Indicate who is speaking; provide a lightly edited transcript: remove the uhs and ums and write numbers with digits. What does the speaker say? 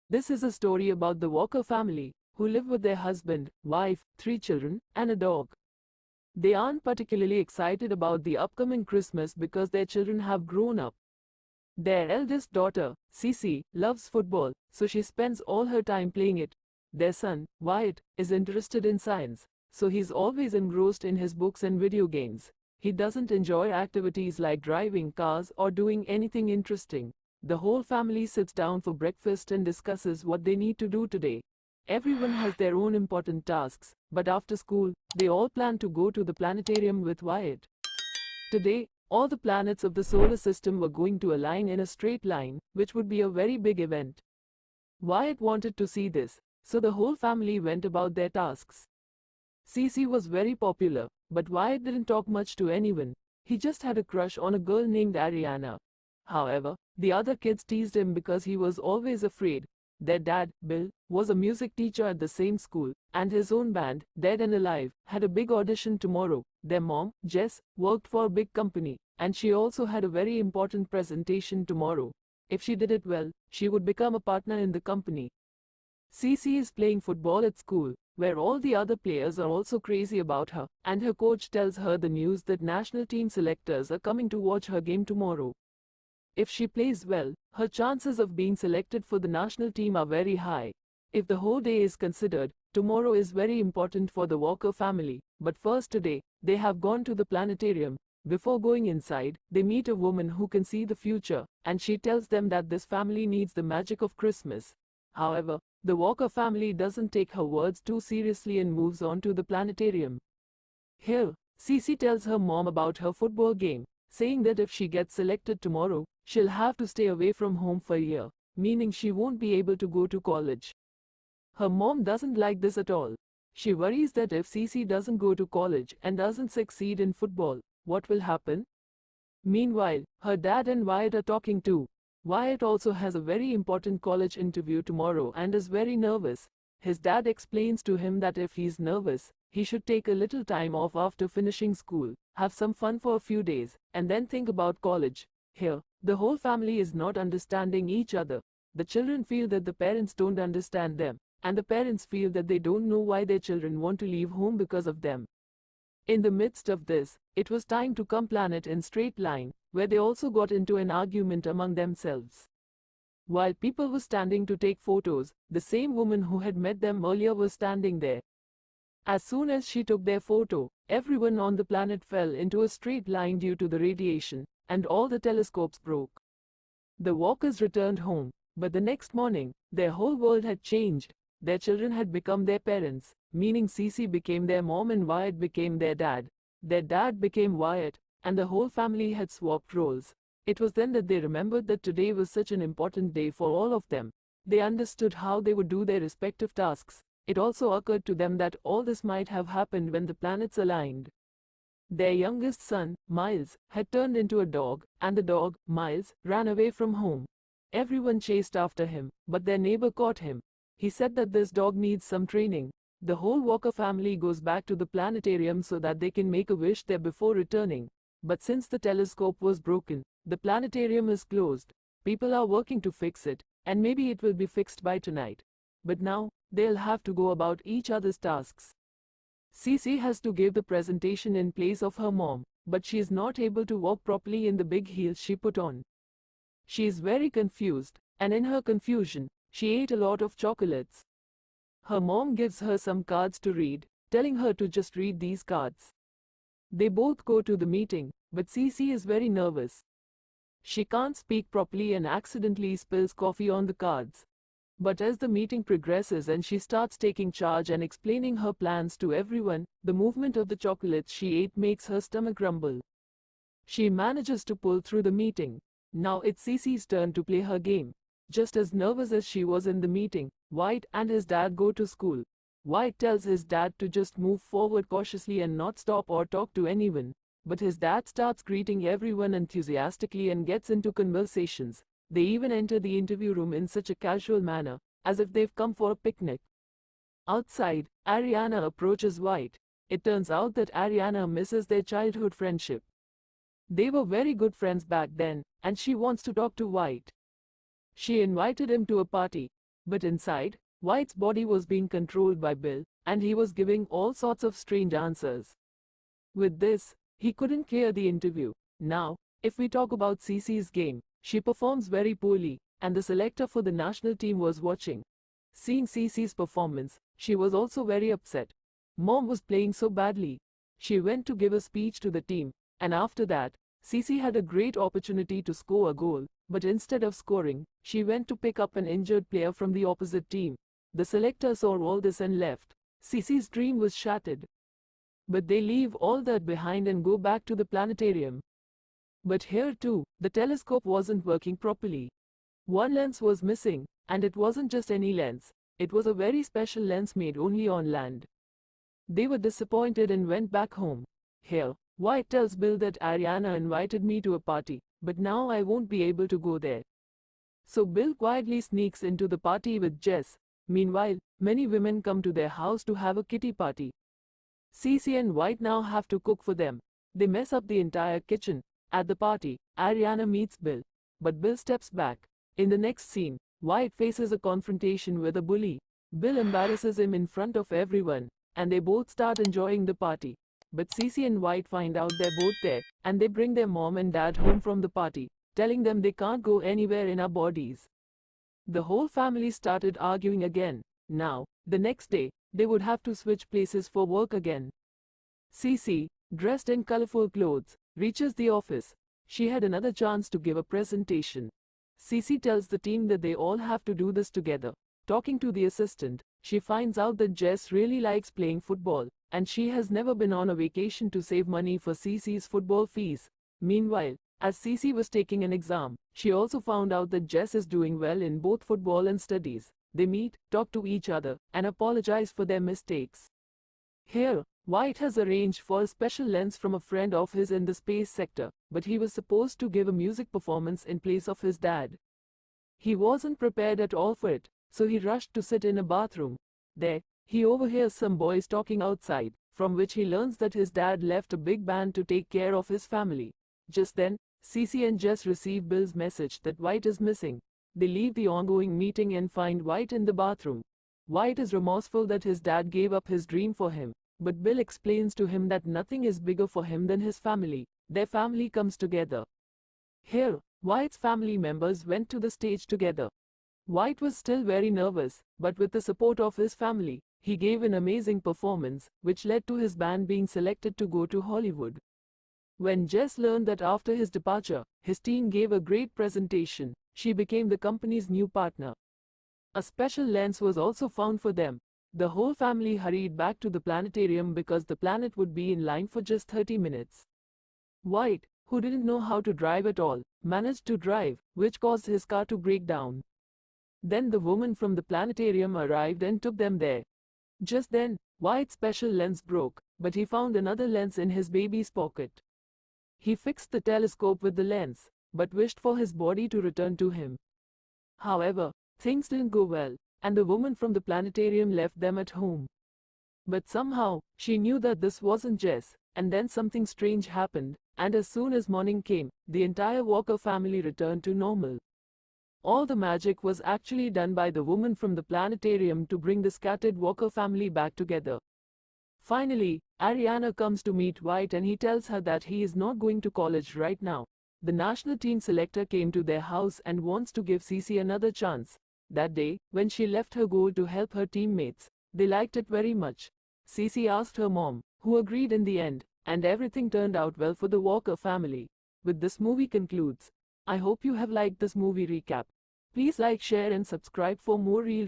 Speaker 1: This is a story about the Walker family, who live with their husband, wife, 3 children, and a dog. They aren't particularly excited about the upcoming Christmas because their children have grown up. Their eldest daughter, Cece, loves football, so she spends all her time playing it. Their son, Wyatt, is interested in science, so he's always engrossed in his books and video games. He doesn't enjoy activities like driving cars or doing anything interesting. The whole family sits down for breakfast and discusses what they need to do today. Everyone has their own important tasks, but after school, they all plan to go to the planetarium with Wyatt. Today, all the planets of the solar system were going to align in a straight line, which would be a very big event. Wyatt wanted to see this, so the whole family went about their tasks. Cece was very popular, but Wyatt didn't talk much to anyone. He just had a crush on a girl named Ariana. However, the other kids teased him because he was always afraid. Their dad, Bill, was a music teacher at the same school, and his own band, Dead and Alive, had a big audition tomorrow. Their mom, Jess, worked for a big company, and she also had a very important presentation tomorrow. If she did it well, she would become a partner in the company. Cece is playing football at school, where all the other players are also crazy about her, and her coach tells her the news that national team selectors are coming to watch her game tomorrow. If she plays well, her chances of being selected for the national team are very high. If the whole day is considered, tomorrow is very important for the Walker family, but first today, they have gone to the planetarium. Before going inside, they meet a woman who can see the future, and she tells them that this family needs the magic of Christmas. However, the Walker family doesn't take her words too seriously and moves on to the planetarium. Here, Cece tells her mom about her football game, saying that if she gets selected tomorrow, she'll have to stay away from home for a year, meaning she won't be able to go to college. Her mom doesn't like this at all. She worries that if Cece doesn't go to college and doesn't succeed in football, what will happen? Meanwhile, her dad and Wyatt are talking too. Wyatt also has a very important college interview tomorrow and is very nervous. His dad explains to him that if he's nervous, he should take a little time off after finishing school, have some fun for a few days, and then think about college. Here, the whole family is not understanding each other. The children feel that the parents don't understand them, and the parents feel that they don't know why their children want to leave home because of them. In the midst of this, it was time to come planet in straight line, where they also got into an argument among themselves. While people were standing to take photos, the same woman who had met them earlier was standing there. As soon as she took their photo, everyone on the planet fell into a straight line due to the radiation, and all the telescopes broke. The Walkers returned home, but the next morning, their whole world had changed. Their children had become their parents, meaning Cece became their mom and Wyatt became their dad. Their dad became Wyatt, and the whole family had swapped roles. It was then that they remembered that today was such an important day for all of them. They understood how they would do their respective tasks. It also occurred to them that all this might have happened when the planets aligned. Their youngest son, Miles, had turned into a dog, and the dog, Miles, ran away from home. Everyone chased after him, but their neighbor caught him. He said that this dog needs some training. The whole Walker family goes back to the planetarium so that they can make a wish there before returning. But since the telescope was broken, the planetarium is closed. People are working to fix it, and maybe it will be fixed by tonight. But now, they'll have to go about each other's tasks. Cece has to give the presentation in place of her mom, but she is not able to walk properly in the big heels she put on. She is very confused, and in her confusion, she ate a lot of chocolates. Her mom gives her some cards to read, telling her to just read these cards. They both go to the meeting, but Cece is very nervous. She can't speak properly and accidentally spills coffee on the cards. But as the meeting progresses and she starts taking charge and explaining her plans to everyone, the movement of the chocolates she ate makes her stomach rumble. She manages to pull through the meeting. Now it's Cece's turn to play her game. Just as nervous as she was in the meeting, Wyatt and his dad go to school. Wyatt tells his dad to just move forward cautiously and not stop or talk to anyone. But his dad starts greeting everyone enthusiastically and gets into conversations. They even enter the interview room in such a casual manner, as if they've come for a picnic. Outside, Ariana approaches Wyatt. It turns out that Ariana misses their childhood friendship. They were very good friends back then, and she wants to talk to Wyatt. She invited him to a party. But inside, White's body was being controlled by Bill, and he was giving all sorts of strange answers. With this, he couldn't clear the interview. Now, if we talk about Cece's game, she performs very poorly, and the selector for the national team was watching. Seeing Cece's performance, she was also very upset. Mom was playing so badly. She went to give a speech to the team, and after that, Cece had a great opportunity to score a goal, but instead of scoring, she went to pick up an injured player from the opposite team. The selector saw all this and left. Cece's dream was shattered. But they leave all that behind and go back to the planetarium. But here too, the telescope wasn't working properly. One lens was missing, and it wasn't just any lens. It was a very special lens made only on land. They were disappointed and went back home. Here, White tells Bill that Ariana invited me to a party, but now I won't be able to go there. So Bill quietly sneaks into the party with Jess. Meanwhile, many women come to their house to have a kitty party. Cece and White now have to cook for them. They mess up the entire kitchen. At the party, Ariana meets Bill, but Bill steps back. In the next scene, White faces a confrontation with a bully. Bill embarrasses him in front of everyone, and they both start enjoying the party. But Cece and White find out they're both there, and they bring their mom and dad home from the party, telling them they can't go anywhere in our bodies. The whole family started arguing again. Now, the next day, they would have to switch places for work again. Cece, dressed in colorful clothes, reaches the office. She had another chance to give a presentation. Cece tells the team that they all have to do this together. Talking to the assistant, she finds out that Jess really likes playing football, and she has never been on a vacation to save money for Cece's football fees. Meanwhile, as Cece was taking an exam, she also found out that Jess is doing well in both football and studies. They meet, talk to each other, and apologize for their mistakes. Here, White has arranged for a special lens from a friend of his in the space sector, but he was supposed to give a music performance in place of his dad. He wasn't prepared at all for it, so he rushed to sit in a bathroom. There, he overhears some boys talking outside, from which he learns that his dad left a big band to take care of his family. Just then, Cece and Jess receive Bill's message that White is missing. They leave the ongoing meeting and find White in the bathroom. White is remorseful that his dad gave up his dream for him, but Bill explains to him that nothing is bigger for him than his family. Their family comes together. Here, White's family members went to the stage together. White was still very nervous, but with the support of his family, he gave an amazing performance, which led to his band being selected to go to Hollywood. When Jess learned that after his departure, his team gave a great presentation, she became the company's new partner. A special lens was also found for them. The whole family hurried back to the planetarium because the planet would be in line for just 30 minutes. White, who didn't know how to drive at all, managed to drive, which caused his car to break down. Then the woman from the planetarium arrived and took them there. Just then, White's special lens broke, but he found another lens in his baby's pocket. He fixed the telescope with the lens, but wished for his body to return to him. However, things didn't go well, and the woman from the planetarium left them at home. But somehow, she knew that this wasn't Jess, and then something strange happened, and as soon as morning came, the entire Walker family returned to normal. All the magic was actually done by the woman from the planetarium to bring the scattered Walker family back together. Finally, Ariana comes to meet White and he tells her that he is not going to college right now. The national team selector came to their house and wants to give Cece another chance. That day, when she left her goal to help her teammates, they liked it very much. Cece asked her mom, who agreed in the end, and everything turned out well for the Walker family. With this movie concludes. I hope you have liked this movie recap. Please like, share and subscribe for more real